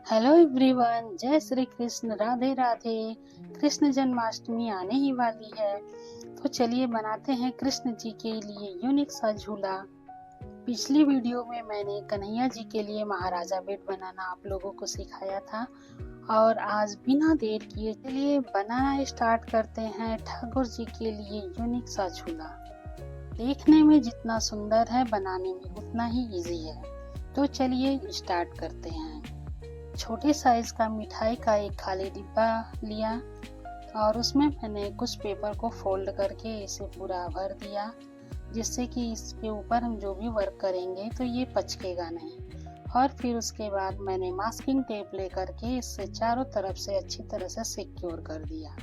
Hello everyone, जय श्री कृष्ण, राधे राधे। कृष्ण जन्माष्टमी आने ही वाली है, तो चलिए बनाते हैं कृष्ण जी के लिए यूनिक सा झूला। पिछली वीडियो में मैंने कन्हैया जी के लिए महाराजा बेट बनाना आप लोगों को सिखाया था, और आज बिना देर किए चलिए बनाना स्टार्ट करते हैं ठाकुर जी के लिए यूनिक सा झूला। देखने में जितना सुंदर है, बनाने में उतना ही इजी है। तो चलिए स्टार्ट करते हैं। छोटे साइज का मिठाई का एक खाली डिब्बा लिया और उसमें मैंने कुछ पेपर को फोल्ड करके इसे पूरा भर दिया, जिससे कि इसके ऊपर हम जो भी वर्क करेंगे तो ये पचकेगा नहीं। और फिर उसके बाद मैंने मास्किंग टेप लेकर के इससे चारों तरफ से अच्छी तरह से सिक्योर कर दिया।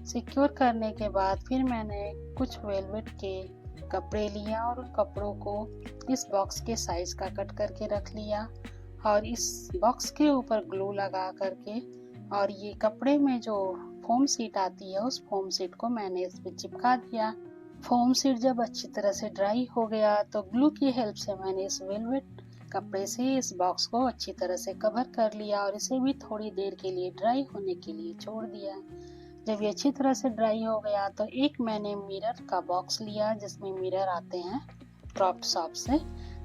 सिक्योर करने के बाद फिर मैंने कुछ वेलवेट के कपड़े लिया और उन कपड़ों को इस बॉक्स के साइज का कट करके रख लिया और इस बॉक्स के ऊपर ग्लू लगा करके, और ये कपड़े में जो फोम सीट आती है उस फोम सीट को मैंने इस पे चिपका दिया। फोम सीट जब अच्छी तरह से ड्राई हो गया तो ग्लू की हेल्प से मैंने इस वेलवेट कपड़े से इस बॉक्स को अच्छी तरह से कवर कर लिया और इसे भी थोड़ी देर के लिए ड्राई होने के लिए छोड़ दिया। जब ये अच्छी तरह से ड्राई हो गया तो एक मैंने मिरर का बॉक्स लिया, जिसमें मिरर आते हैं क्रॉप शॉप से।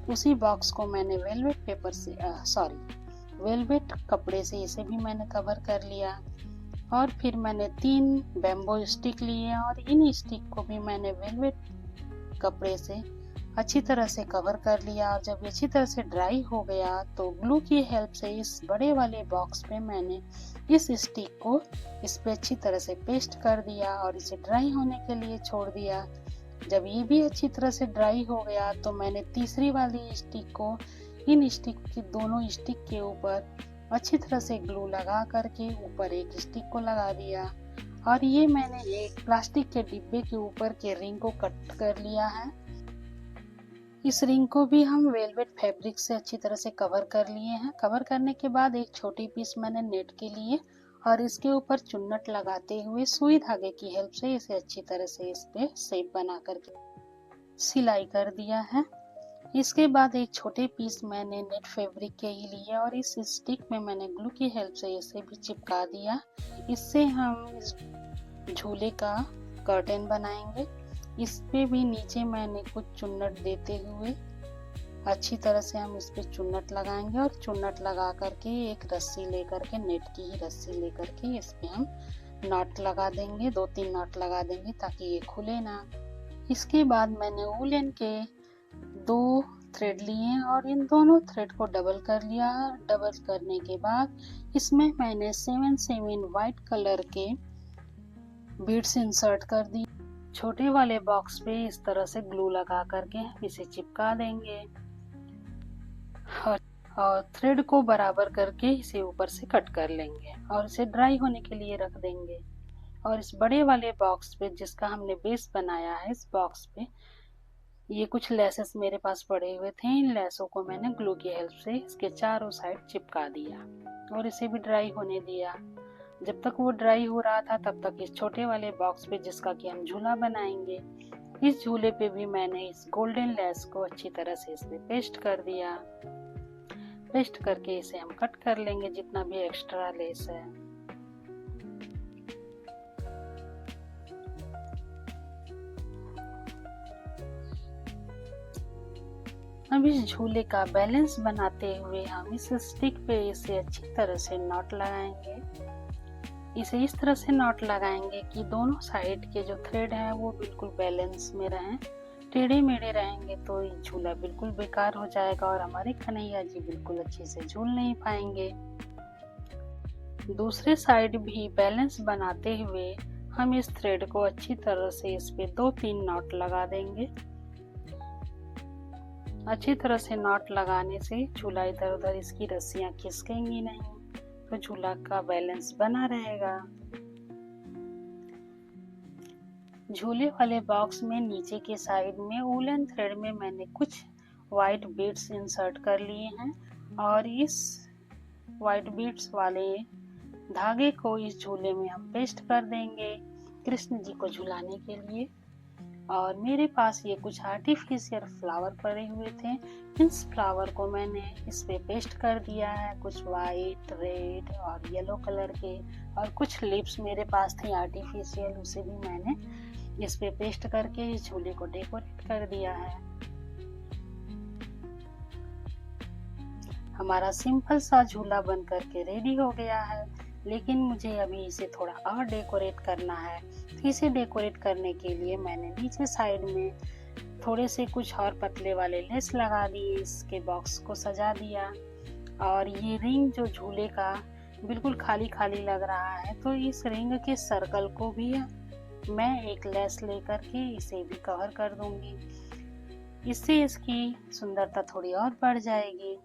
उसी बॉक्स को मैंने वेलवेट कपड़े से इसे भी मैंने कवर कर लिया। और फिर मैंने 3 बैम्बो स्टिक लिए और इन स्टिक को भी मैंने वेलवेट कपड़े से अच्छी तरह से कवर कर लिया। और जब अच्छी तरह से ड्राई हो गया तो ग्लू की हेल्प से इस बड़े वाले बॉक्स पे मैंने इस स्टिक को इस पे अच्छी तरह से पेस्ट कर दिया और इसे ड्राई होने के लिए छोड़ दिया। जब ये भी अच्छी तरह से ड्राई हो गया तो मैंने तीसरी वाली स्टिक को इन स्टिक की दोनों स्टिक के ऊपर अच्छी तरह से ग्लू लगा करके ऊपर एक स्टिक को लगा दिया। और ये मैंने एक प्लास्टिक के डिब्बे के ऊपर के रिंग को कट कर लिया है। इस रिंग को भी हम वेलवेट फैब्रिक से अच्छी तरह से कवर कर लिए हैं। कवर करने के बाद एक छोटी पीस मैंने नेट के लिए और इसके ऊपर चुन्नट लगाते हुए सुई धागे की हेल्प से इसे अच्छी तरह से इस पे शेप बना करके सिलाई कर दिया है। इसके बाद एक छोटे पीस मैंने नेट फैब्रिक के ही लिए और इस स्टिक में मैंने ग्लू की हेल्प से इसे भी चिपका दिया। इससे हम इस झूले का कर्टेन बनाएंगे। इस पे भी नीचे मैंने कुछ चुन्नट देते हुए अच्छी तरह से हम इस पे चुन्नट लगाएंगे और चुन्नट लगा करके एक रस्सी लेकर के, नेट की ही रस्सी लेकर के इस पे हम नॉट लगा देंगे, 2-3 नॉट लगा देंगे ताकि ये खुले ना। इसके बाद मैंने वूलन के 2 थ्रेड लिए और इन दोनों थ्रेड को डबल कर लिया। डबल करने के बाद इसमें मैंने 7 व्हाइट कलर के बीड्स इंसर्ट कर दी। छोटे वाले बॉक्स पे इस तरह से ग्लू लगा करके इसे चिपका देंगे और थ्रेड को बराबर करके इसे ऊपर से कट कर लेंगे और इसे ड्राई होने के लिए रख देंगे। और इस बड़े वाले बॉक्स पे जिसका हमने बेस बनाया है, इस बॉक्स पे ये कुछ लेसेस मेरे पास पड़े हुए थे। इन लेसों को मैंने ग्लू की हेल्प से इसके चारों साइड चिपका दिया और इसे भी ड्राई होने दिया। जब तक वो ड्राई हो रहा था तब तक इस छोटे वाले बॉक्स पे जिसका कि हम झूला बनाएंगे, इस झूले पे भी मैंने इस गोल्डन लेस को अच्छी तरह से इसमें पेस्ट कर दिया। पेस्ट करके इसे हम कट कर लेंगे जितना भी एक्स्ट्रा लेस है। अब इस झूले का बैलेंस बनाते हुए हम इस स्टिक पे इसे अच्छी तरह से नॉट लगाएंगे। इसे इस तरह से नॉट लगाएंगे कि दोनों साइड के जो थ्रेड हैं वो बिल्कुल बैलेंस में रहें। टेढ़े मेढ़े रहेंगे तो ये झूला बिल्कुल बेकार हो जाएगा और हमारे कन्हैया जी बिल्कुल अच्छे से झूल नहीं पाएंगे। दूसरे साइड भी बैलेंस बनाते हुए हम इस थ्रेड को अच्छी तरह से इस पे 2-3 नॉट लगा देंगे। अच्छी तरह से नॉट लगाने से झूला इधर उधर इसकी रस्सियां खिसकेंगी नहीं, तो झूला का बैलेंस बना रहेगा। झूले वाले बॉक्स में नीचे के साइड में वूलन थ्रेड में मैंने कुछ वाइट बीड्स इंसर्ट कर लिए हैं और इस वाइट बीड्स वाले धागे को इस झूले में हम पेस्ट कर देंगे कृष्ण जी को झुलाने के लिए। और मेरे पास ये कुछ आर्टिफिशियल फ्लावर पड़े हुए थे। इस फ्लावर को मैंने इस पे पेस्ट कर दिया है, कुछ वाइट, रेड और येलो कलर के, और कुछ लिप्स मेरे पास थे आर्टिफिशियल, उसे भी मैंने इस पे पेस्ट करके इस झूले को डेकोरेट कर दिया है। हमारा सिंपल सा झूला बन करके रेडी हो गया है, लेकिन मुझे अभी इसे थोड़ा और डेकोरेट करना है। तो इसे डेकोरेट करने के लिए मैंने नीचे साइड में थोड़े से कुछ और पतले वाले लेस लगा दिए, इसके बॉक्स को सजा दिया। और ये रिंग जो झूले का बिल्कुल खाली खाली लग रहा है, तो इस रिंग के सर्कल को भी मैं एक लेस लेकर के इसे भी कवर कर दूंगी। इससे इसकी सुंदरता थोड़ी और बढ़ जाएगी।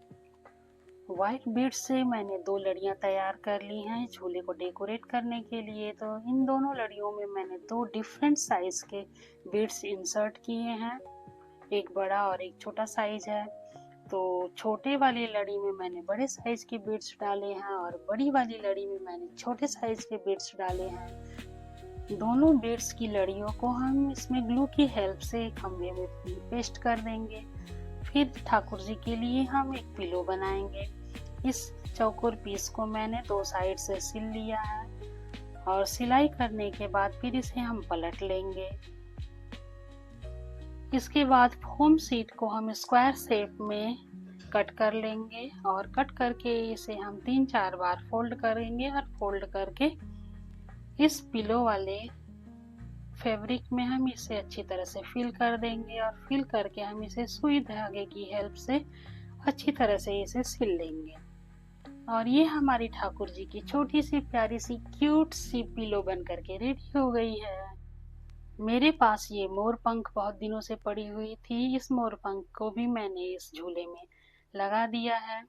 व्हाइट बीड्स से मैंने 2 लड़ियां तैयार कर ली हैं झूले को डेकोरेट करने के लिए। तो इन दोनों लड़ियों में मैंने 2 डिफरेंट साइज के बीड्स इंसर्ट किए हैं, एक बड़ा और एक छोटा साइज है। तो छोटे वाली लड़ी में मैंने बड़े साइज के बीड्स डाले हैं और बड़ी वाली लड़ी में मैंने छोटे साइज के बीड्स डाले हैं। दोनों बीड्स की लड़ियों को हम इसमें ग्लू की हेल्प से खंभे में पेस्ट कर देंगे। फिर ठाकुर जी के लिए हम एक पिलो बनाएंगे। इस चौकोर पीस को मैंने 2 साइड से सिल लिया है और सिलाई करने के बाद फिर इसे हम पलट लेंगे। इसके बाद फोम शीट को हम स्क्वायर शेप में कट कर लेंगे और कट करके इसे हम 3-4 बार फोल्ड करेंगे और फोल्ड करके इस पिलो वाले फैब्रिक में हम इसे अच्छी तरह से फिल कर देंगे और फिल करके हम इसे सुई धागे की हेल्प से अच्छी तरह से इसे सिल लेंगे। और ये हमारी ठाकुर जी की छोटी सी प्यारी सी क्यूट सी पिलो बन करके रेडी हो गई है। मेरे पास ये मोर पंख बहुत दिनों से पड़ी हुई थी, इस मोर पंख को भी मैंने इस झूले में लगा दिया है।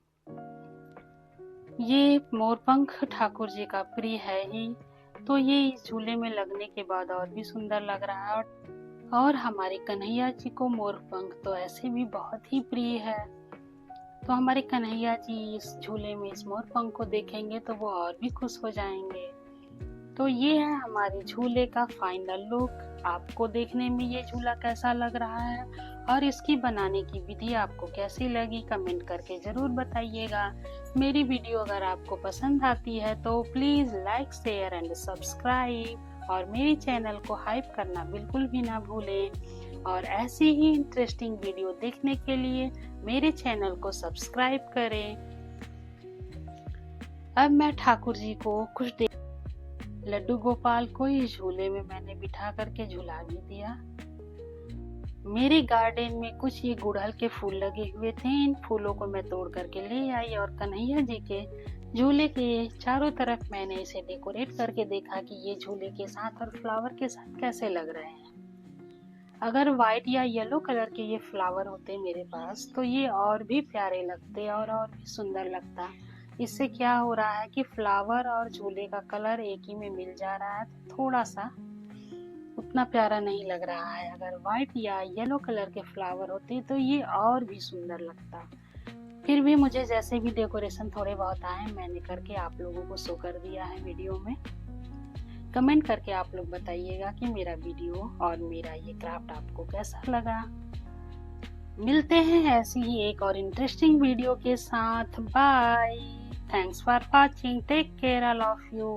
ये मोर पंख ठाकुर जी का प्रिय है ही, तो ये इस झूले में लगने के बाद और भी सुंदर लग रहा है। और हमारे कन्हैया जी को मोर पंख तो ऐसे भी बहुत ही प्रिय है, तो हमारे कन्हैया जी इस झूले में इस मोर पंख को देखेंगे तो वो और भी खुश हो जाएंगे। तो ये है हमारे झूले का फाइनल लुक। आपको देखने में ये झूला कैसा लग रहा है और इसकी बनाने की विधि आपको कैसी लगी, कमेंट करके जरूर बताइएगा। मेरी वीडियो अगर आपको पसंद आती है तो please like, share and subscribe, और मेरी चैनल को हाइप करना बिल्कुल भी ना भूलें। और ऐसी ही इंटरेस्टिंग वीडियो देखने के लिए मेरे चैनल को सब्सक्राइब करें। अब मैं ठाकुर जी को कुछ लड्डू गोपाल को इस झूले में मैंने बिठा करके झुला भी दिया। मेरे गार्डन में कुछ ये गुड़हल के फूल लगे हुए थे, इन फूलों को मैं तोड़ करके ले आई और कन्हैया जी के झूले के चारों तरफ मैंने इसे डेकोरेट करके देखा कि ये झूले के साथ और फ्लावर के साथ कैसे लग रहे हैं। अगर व्हाइट या येलो कलर के ये फ्लावर होते मेरे पास तो ये और भी प्यारे लगते और भी सुंदर लगता। इससे क्या हो रहा है कि फ्लावर और झूले का कलर एक ही में मिल जा रहा है, तो थोड़ा सा उतना प्यारा नहीं लग रहा है। अगर व्हाइट या येलो कलर के फ्लावर होते तो ये और भी सुंदर लगता। फिर भी मुझे जैसे भी डेकोरेशन थोड़े बहुत आए मैंने करके आप लोगों को शो कर दिया है वीडियो में। कमेंट करके आप लोग बताइएगा कि मेरा वीडियो और मेरा ये क्राफ्ट आपको कैसा लगा। मिलते हैं ऐसी ही एक और इंटरेस्टिंग वीडियो के साथ। Bye, thanks for watching, take care, I love you.